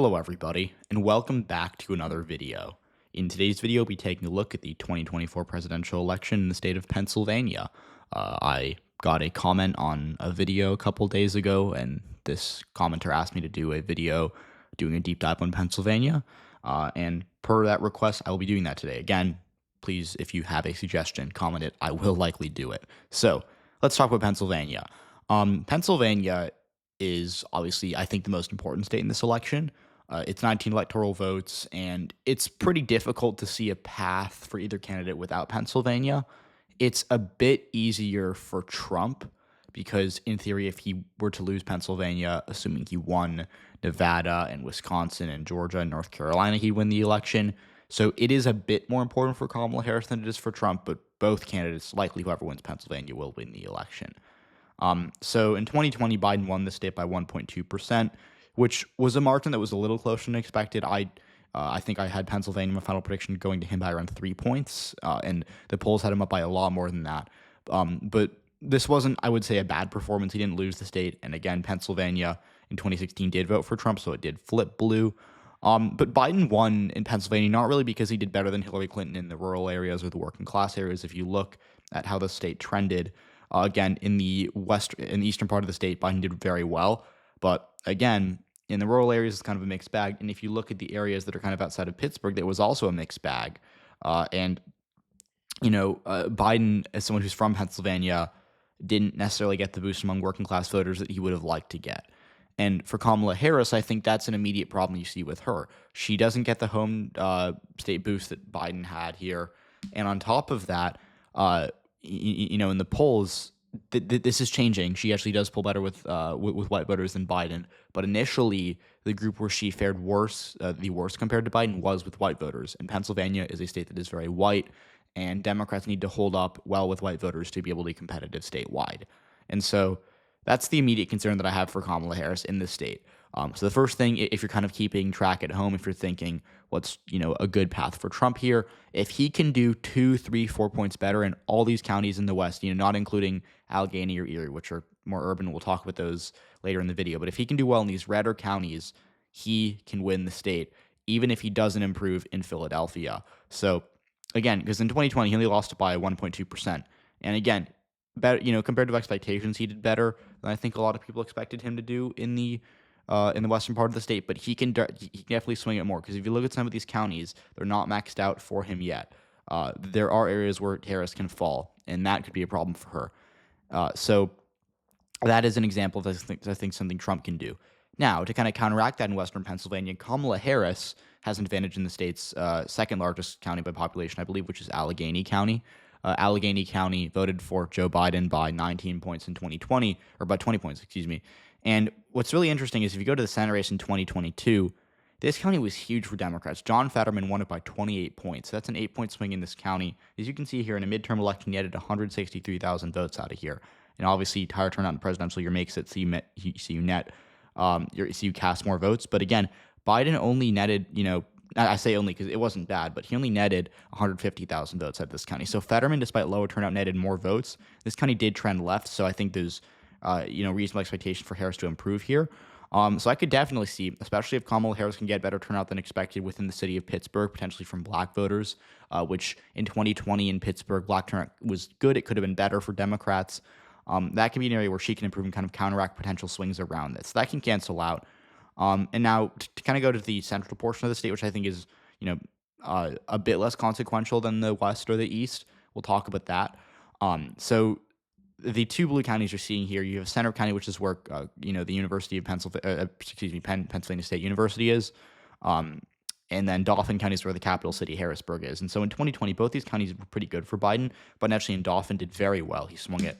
Hello everybody, and welcome back to another video. In today's video, we'll be taking a look at the 2024 presidential election in the state of Pennsylvania. I got a comment on a video a couple days ago, and this commenter asked me to do a video doing a deep dive on Pennsylvania, and per that request, I will be doing that today. Again, please, if you have a suggestion, comment it. I will likely do it. So, let's talk about Pennsylvania. Pennsylvania is obviously, I think, the most important state in this election. It's 19 electoral votes, and it's pretty difficult to see a path for either candidate without Pennsylvania. It's a bit easier for Trump because, in theory, if he were to lose Pennsylvania, assuming he won Nevada and Wisconsin and Georgia and North Carolina, he'd win the election. So it is a bit more important for Kamala Harris than it is for Trump, but both candidates, likely whoever wins Pennsylvania, will win the election. So in 2020, Biden won the state by 1.2%, which was a margin that was a little closer than expected. I think I had Pennsylvania, my final prediction, going to him by around 3 points, and the polls had him up by a lot more than that. But this wasn't, I would say, a bad performance. He didn't lose the state, and again, Pennsylvania in 2016 did vote for Trump, so it did flip blue. But Biden won in Pennsylvania, not really because he did better than Hillary Clinton in the rural areas or the working class areas. If you look at how the state trended, again, in the eastern part of the state, Biden did very well. But again, in the rural areas, it's kind of a mixed bag. And if you look at the areas that are kind of outside of Pittsburgh, there was also a mixed bag. Biden, as someone who's from Pennsylvania, didn't necessarily get the boost among working class voters that he would have liked to get. And for Kamala Harris, I think that's an immediate problem you see with her. She doesn't get the home state boost that Biden had here. And on top of that, in the polls, this is changing. She actually does pull better with white voters than Biden. But initially, the group where she fared worse, the worst compared to Biden, was with white voters. And Pennsylvania is a state that is very white, and Democrats need to hold up well with white voters to be able to be competitive statewide. And so that's the immediate concern that I have for Kamala Harris in this state. So the first thing, if you're kind of keeping track at home, if you're thinking what's a good path for Trump here, if he can do 2, 3, 4 points better in all these counties in the West, not including Allegheny or Erie, which are more urban, we'll talk about those later in the video. But if he can do well in these redder counties, he can win the state, even if he doesn't improve in Philadelphia. So again, because in 2020 he only lost it by 1.2%, and again, better, compared to expectations, he did better than I think a lot of people expected him to do in the western part of the state, but he can definitely swing it more, because if you look at some of these counties, they're not maxed out for him yet. There are areas where Harris can fall, and that could be a problem for her. So that is an example of, I think, something Trump can do. Now, to kind of counteract that in western Pennsylvania, Kamala Harris has an advantage in the state's second largest county by population, I believe, which is Allegheny County. Allegheny County voted for Joe Biden by 19 points in 2020, or by 20 points, excuse me. And what's really interesting is if you go to the Senate race in 2022, this county was huge for Democrats. John Fetterman won it by 28 points. That's an 8-point swing in this county. As you can see here, in a midterm election, he added 163,000 votes out of here. And obviously, higher turnout in the presidential year makes it so you cast more votes. But again, Biden only netted, I say only because it wasn't bad, but he only netted 150,000 votes out of this county. So Fetterman, despite lower turnout, netted more votes. This county did trend left, so I think there's reasonable expectation for Harris to improve here. So I could definitely see, especially if Kamala Harris can get better turnout than expected within the city of Pittsburgh, potentially from black voters, which in 2020 in Pittsburgh, black turnout was good. It could have been better for Democrats. That could be an area where she can improve and kind of counteract potential swings around this. That can cancel out. And now to kind of go to the central portion of the state, which I think is, a bit less consequential than the West or the East. We'll talk about that. So the two blue counties you're seeing here, you have Center County, which is where, the University of Pennsylvania, Pennsylvania State University is. And then Dauphin County is where the capital city, Harrisburg, is. And so in 2020, both these counties were pretty good for Biden, but actually in Dauphin did very well. He swung it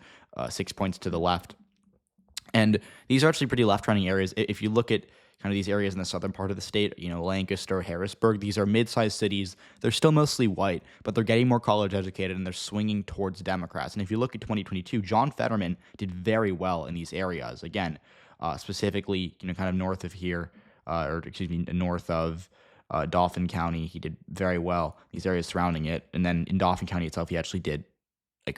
6 points to the left. And these are actually pretty left-running areas. If you look at kind of these areas in the southern part of the state, Lancaster, Harrisburg, these are mid-sized cities. They're still mostly white, but they're getting more college educated and they're swinging towards Democrats. And if you look at 2022, John Fetterman did very well in these areas. Again, specifically, kind of north of here, north of Dauphin County, he did very well. These areas surrounding it, and then in Dauphin County itself, he actually did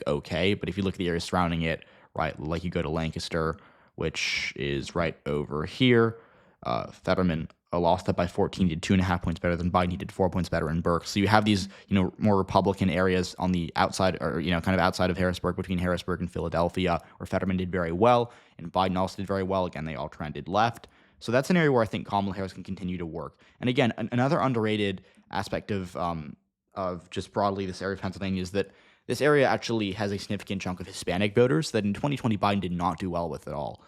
okay. But if you look at the areas surrounding it, right, like you go to Lancaster, which is right over here, Fetterman lost that by 14. He did 2.5 points better than Biden. He did 4 points better in Burke. So you have these, more Republican areas on the outside, or, kind of outside of Harrisburg, between Harrisburg and Philadelphia, where Fetterman did very well and Biden also did very well. Again, they all trended left. So that's an area where I think Kamala Harris can continue to work. And again, another underrated aspect of just broadly this area of Pennsylvania is that this area actually has a significant chunk of Hispanic voters that in 2020 Biden did not do well with at all.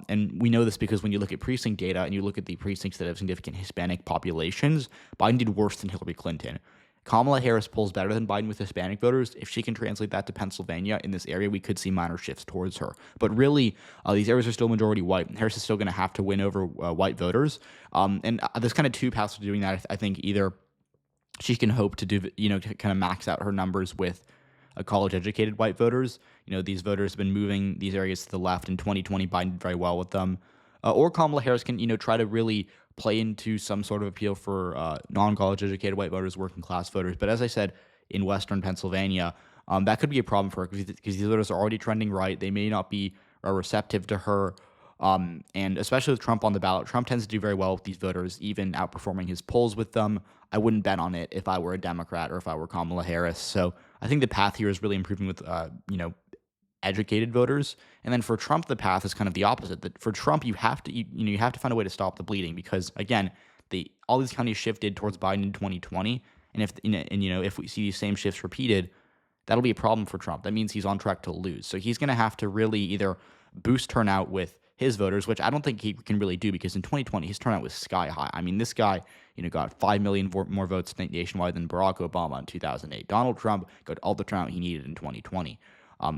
And we know this because when you look at precinct data and you look at the precincts that have significant Hispanic populations, Biden did worse than Hillary Clinton. Kamala Harris polls better than Biden with Hispanic voters. If she can translate that to Pennsylvania in this area, we could see minor shifts towards her. But really, these areas are still majority white. Harris is still going to have to win over white voters. And there's kind of two paths to doing that. I think either she can hope to do, to kind of max out her numbers with college-educated white voters. These voters have been moving these areas to the left. In 2020, Biden did very well with them. Or Kamala Harris can, try to really play into some sort of appeal for non-college educated white voters, working class voters. But as I said, in Western Pennsylvania, that could be a problem for her because these voters are already trending right. They may not be receptive to her. And especially with Trump on the ballot, Trump tends to do very well with these voters, even outperforming his polls with them. I wouldn't bet on it if I were a Democrat or if I were Kamala Harris. So I think the path here is really improving with, educated voters. And then for Trump, the path is kind of the opposite. That for Trump, you have to find a way to stop the bleeding because again, all these counties shifted towards Biden in 2020, and if we see these same shifts repeated, that'll be a problem for Trump. That means he's on track to lose. So he's going to have to really either boost turnout with his voters, which I don't think he can really do because in 2020 his turnout was sky high. I mean, this guy, got 5 million more votes nationwide than Barack Obama in 2008. Donald Trump got all the turnout he needed in 2020.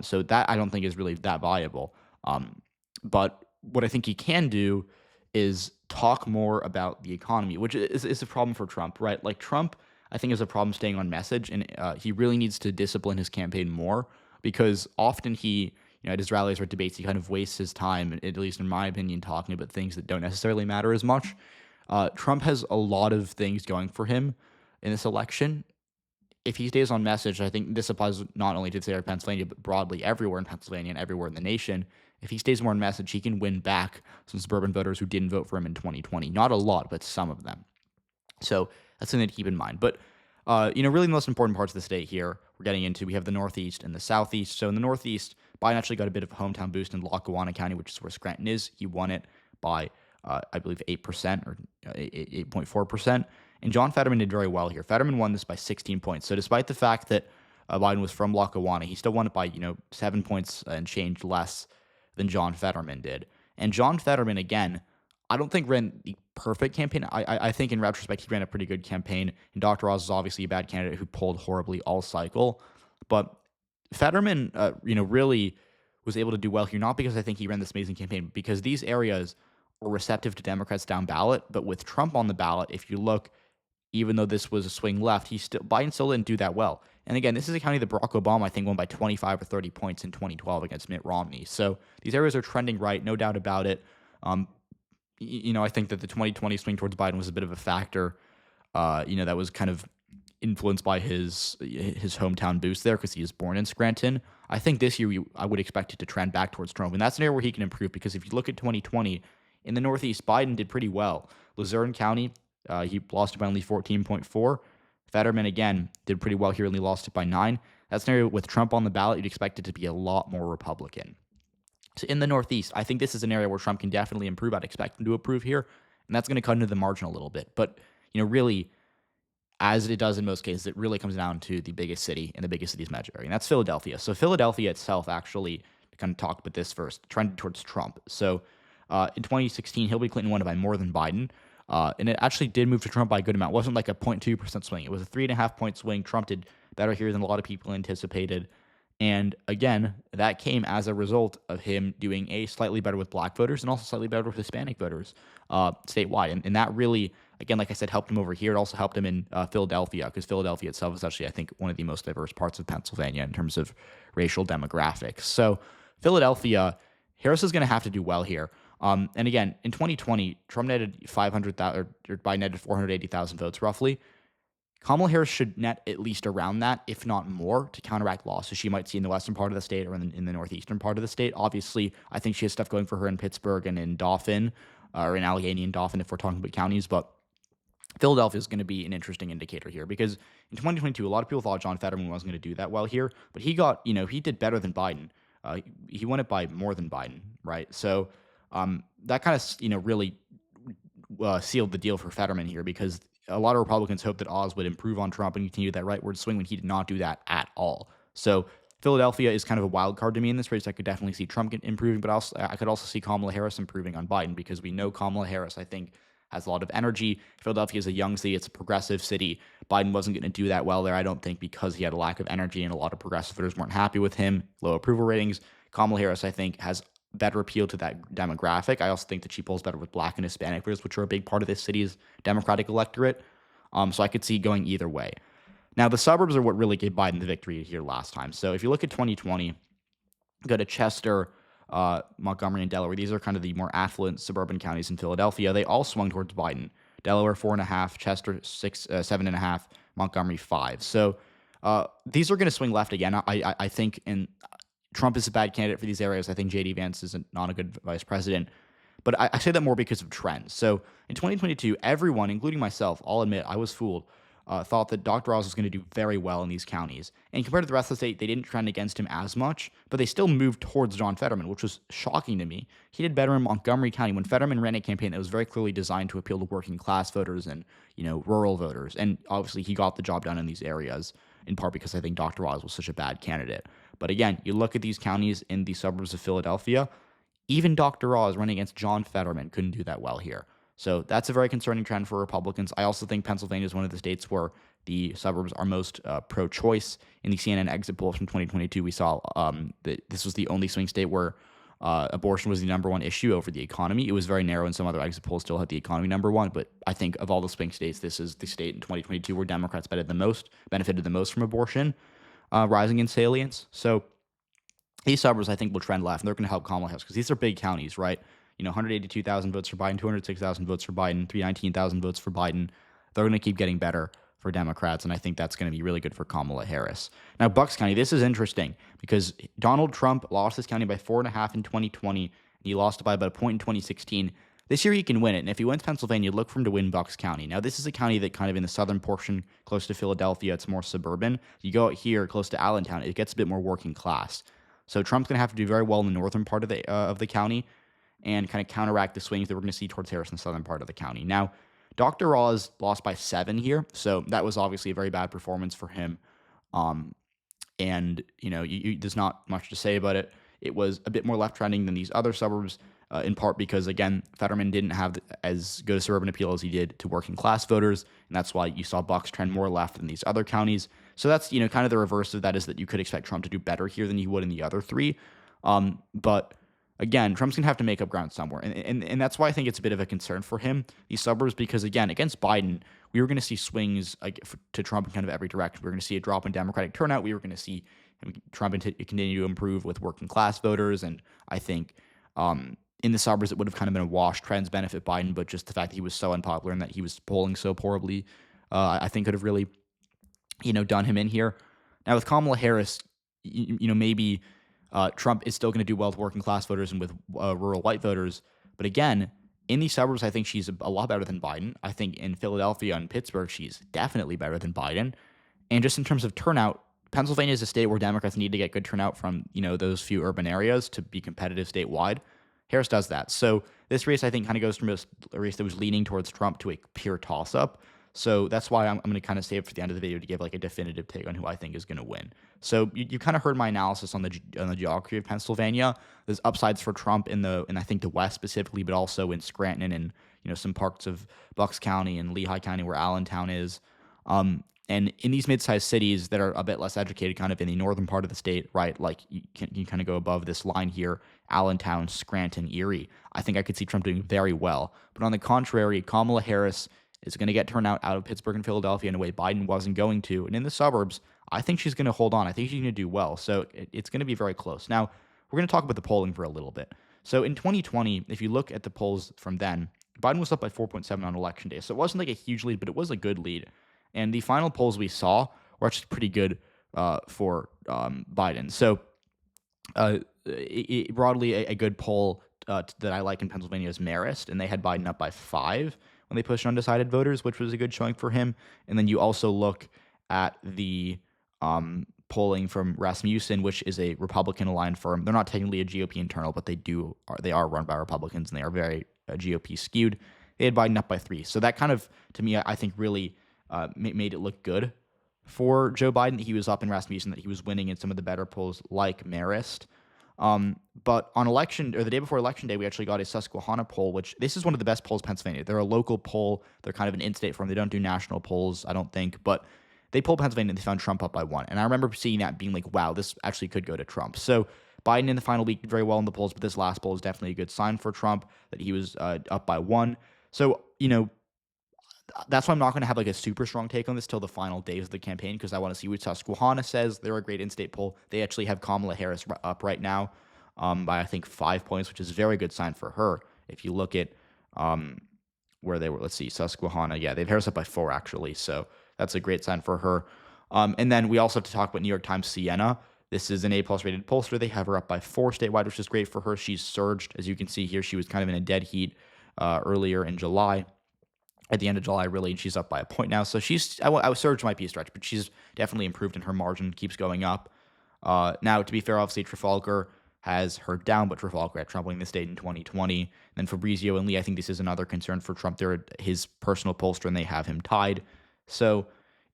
So that I don't think is really that viable. But what I think he can do is talk more about the economy, which is a problem for Trump, right? Like Trump, I think, has a problem staying on message, and he really needs to discipline his campaign more because often he, at his rallies or debates, he kind of wastes his time, at least in my opinion, talking about things that don't necessarily matter as much. Trump has a lot of things going for him in this election. If he stays on message, I think this applies not only to the state of Pennsylvania, but broadly everywhere in Pennsylvania and everywhere in the nation. If he stays more on message, he can win back some suburban voters who didn't vote for him in 2020. Not a lot, but some of them. So that's something to keep in mind. But, really the most important parts of the state here we're getting into, we have the Northeast and the Southeast. So in the Northeast, Biden actually got a bit of a hometown boost in Lackawanna County, which is where Scranton is. He won it by, I believe, 8% or 8.4%. And John Fetterman did very well here. Fetterman won this by 16 points. So despite the fact that Biden was from Lackawanna, he still won it by, 7 points and change less than John Fetterman did. And John Fetterman, again, I don't think ran the perfect campaign. I think in retrospect, he ran a pretty good campaign. And Dr. Oz is obviously a bad candidate who polled horribly all cycle. But Fetterman, really was able to do well here, not because I think he ran this amazing campaign, but because these areas were receptive to Democrats down ballot. But with Trump on the ballot, if you look, even though this was a swing left, Biden still didn't do that well. And again, this is a county that Barack Obama, I think, won by 25 or 30 points in 2012 against Mitt Romney. So these areas are trending right, no doubt about it. I think that the 2020 swing towards Biden was a bit of a factor, that was kind of influenced by his hometown boost there because he is born in Scranton. I think this year I would expect it to trend back towards Trump, and that's an area where he can improve because if you look at 2020, in the Northeast, Biden did pretty well. Luzerne County, he lost it by only 14.4. Fetterman, again, did pretty well here, only lost it by 9. That's an area with Trump on the ballot, you'd expect it to be a lot more Republican. So in the Northeast, I think this is an area where Trump can definitely improve. I'd expect him to improve here, and that's going to cut into the margin a little bit. But, really, as it does in most cases, it really comes down to the biggest city and the biggest city's metro area, and that's Philadelphia. So Philadelphia itself actually, to kind of talk about this first, trended towards Trump. So in 2016, Hillary Clinton won it by more than Biden. And it actually did move to Trump by a good amount. It wasn't like a 0.2% swing. It was a 3.5-point swing. Trump did better here than a lot of people anticipated. And again, that came as a result of him doing slightly better with black voters and also slightly better with Hispanic voters statewide. And that really, again, like I said, helped him over here. It also helped him in Philadelphia because Philadelphia itself is actually, I think, one of the most diverse parts of Pennsylvania in terms of racial demographics. So Philadelphia, Harris is going to have to do well here. And again, in 2020, Trump netted 500,000, or Biden netted 480,000 votes roughly. Kamala Harris should net at least around that, if not more, to counteract losses she might see in the western part of the state or in the northeastern part of the state. Obviously, I think she has stuff going for her in Pittsburgh and in Dauphin, or in Allegheny and Dauphin if we're talking about counties, but Philadelphia is going to be an interesting indicator here because in 2022, a lot of people thought John Fetterman wasn't going to do that well here, but he did better than Biden. He won it by more than Biden, right? So that kind of, really sealed the deal for Fetterman here because a lot of Republicans hoped that Oz would improve on Trump and continue that rightward swing when he did not do that at all. So Philadelphia is kind of a wild card to me in this race. I could definitely see Trump improving, but I could also see Kamala Harris improving on Biden because we know Kamala Harris, I think, has a lot of energy. Philadelphia is a young city. It's a progressive city. Biden wasn't going to do that well there, I don't think, because he had a lack of energy and a lot of progressive voters weren't happy with him. Low approval ratings. Kamala Harris, I think, has better appeal to that demographic. I also think that she polls better with Black and Hispanic voters, which are a big part of this city's Democratic electorate. So I could see going either way. Now, the suburbs are what really gave Biden the victory here last time. So if you look at 2020, go to Chester, Montgomery, and Delaware. These are kind of the more affluent suburban counties in Philadelphia. They all swung towards Biden. Delaware 4.5, Chester 7.5, Montgomery 5. So these are going to swing left again. I think, and Trump is a bad candidate for these areas. I think J.D. Vance is not a good vice president. But I say that more because of trends. So in 2022, everyone, including myself, I'll admit I was fooled, thought that Dr. Oz was going to do very well in these counties. And compared to the rest of the state, they didn't trend against him as much, but they still moved towards John Fetterman, which was shocking to me. He did better in Montgomery County when Fetterman ran a campaign that was very clearly designed to appeal to working class voters and, rural voters. And obviously he got the job done in these areas, in part because I think Dr. Oz was such a bad candidate. But again, you look at these counties in the suburbs of Philadelphia, even Dr. Oz running against John Fetterman couldn't do that well here. So that's a very concerning trend for Republicans. I also think Pennsylvania is one of the states where the suburbs are most pro-choice. In the CNN exit polls from 2022, we saw that this was the only swing state where abortion was the number one issue over the economy. It was very narrow, and some other exit polls still had the economy number one. But I think of all the swing states, this is the state in 2022 where Democrats benefited the most from abortion, rising in salience. So these suburbs, I think, will trend left, and they're going to help Kamala Harris because these are big counties, right? 182,000 votes for Biden, 206,000 votes for Biden, 319,000 votes for Biden. They're going to keep getting better for Democrats, and I think that's going to be really good for Kamala Harris. Now, Bucks County, this is interesting because Donald Trump lost this county by 4.5 in 2020, and he lost it by about a point in 2016. This year he can win it, and if he wins Pennsylvania, look for him to win Bucks County. Now, this is a county that kind of in the southern portion, close to Philadelphia, it's more suburban. You go out here, close to Allentown, it gets a bit more working class. So Trump's going to have to do very well in the northern part of the county and kind of counteract the swings that we're going to see towards Harris in the southern part of the county. Now, Dr. Oz lost by 7 here, so that was obviously a very bad performance for him. And, there's not much to say about it. It was a bit more left trending than these other suburbs, in part because, again, Fetterman didn't have as good a suburban appeal as he did to working class voters, and that's why you saw Bucks trend more left than these other counties. So that's, kind of the reverse of that is that you could expect Trump to do better here than he would in the other three. But again, Trump's going to have to make up ground somewhere. And that's why I think it's a bit of a concern for him, these suburbs, because, again, against Biden, we were going to see swings to Trump in kind of every direction. We were going to see a drop in Democratic turnout. We were going to see Trump continue to improve with working class voters. And I think in the suburbs, it would have kind of been a wash. Trends benefit Biden, but just the fact that he was so unpopular and that he was polling so poorly, I think could have really, done him in here. Now, with Kamala Harris, maybe Trump is still going to do well with working class voters and with rural white voters. But again, in these suburbs, I think she's a lot better than Biden. I think in Philadelphia and Pittsburgh, she's definitely better than Biden. And just in terms of turnout, Pennsylvania is a state where Democrats need to get good turnout from, those few urban areas to be competitive statewide. Harris does that. So this race, I think, kind of goes from a race that was leaning towards Trump to a pure toss-up. So that's why I'm going to kind of save for the end of the video to give like a definitive take on who I think is going to win. So you kind of heard my analysis on the geography of Pennsylvania. There's upsides for Trump in I think the West specifically, but also in Scranton and some parts of Bucks County and Lehigh County where Allentown is. And in these mid-sized cities that are a bit less educated, kind of in the northern part of the state, right? Like you kind of go above this line here, Allentown, Scranton, Erie. I think I could see Trump doing very well. But on the contrary, Kamala Harris is going to get turnout out of Pittsburgh and Philadelphia in a way Biden wasn't going to. And in the suburbs, I think she's going to hold on. I think she's going to do well. So it's going to be very close. Now, we're going to talk about the polling for a little bit. So in 2020, if you look at the polls from then, Biden was up by 4.7 on election day. So it wasn't like a huge lead, but it was a good lead. And the final polls we saw were actually pretty good for Biden. So broadly, a good poll that I like in Pennsylvania is Marist, and they had Biden up by 5 when they pushed undecided voters, which was a good showing for him. And then you also look at the polling from Rasmussen, which is a Republican-aligned firm. They're not technically a GOP internal, but they are run by Republicans, and they are very GOP skewed. They had Biden up by 3, so that kind of, to me, I think really made it look good for Joe Biden that he was up in Rasmussen, that he was winning in some of the better polls like Marist. But on the day before election day, we actually got a Susquehanna poll, which this is one of the best polls in Pennsylvania. They're a local poll. They're kind of an in-state firm. They don't do national polls, I don't think, but they polled Pennsylvania and they found Trump up by 1. And I remember seeing that being like, wow, this actually could go to Trump. So Biden in the final week did very well in the polls, but this last poll is definitely a good sign for Trump that he was up by 1. So, that's why I'm not going to have like a super strong take on this till the final days of the campaign, because I want to see what Susquehanna says. They're a great in-state poll. They actually have Kamala Harris up right now by, I think, 5 points, which is a very good sign for her. If you look at where they were, let's see, Susquehanna. Yeah, they have Harris up by 4, actually. So that's a great sign for her. And then we also have to talk about New York Times Sienna. This is an A+ rated pollster. They have her up by 4 statewide, which is great for her. She's surged. As you can see here, she was kind of in a dead heat earlier in July. At the end of July, really, and she's up by a point now. So surge might be a stretch, but she's definitely improved, and her margin keeps going up. Now, to be fair, obviously, Trafalgar has her down, but Trafalgar had Trump winning the state in 2020. And then Fabrizio and Lee, I think this is another concern for Trump. They're his personal pollster, and they have him tied. So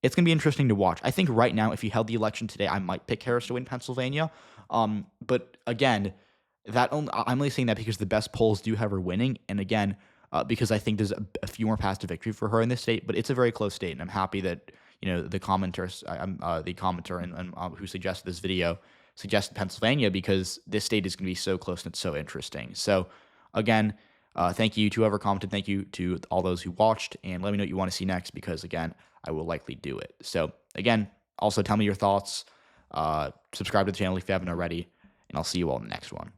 it's going to be interesting to watch. I think right now, if you held the election today, I might pick Harris to win Pennsylvania. But again, I'm only saying that because the best polls do have her winning. And again, because I think there's a few more paths to victory for her in this state, but it's a very close state, and I'm happy that the commenter and who suggested this video suggested Pennsylvania, because this state is going to be so close and it's so interesting. So again, thank you to whoever commented, thank you to all those who watched, and let me know what you want to see next, because again, I will likely do it. So again, also tell me your thoughts, subscribe to the channel if you haven't already, and I'll see you all in the next one.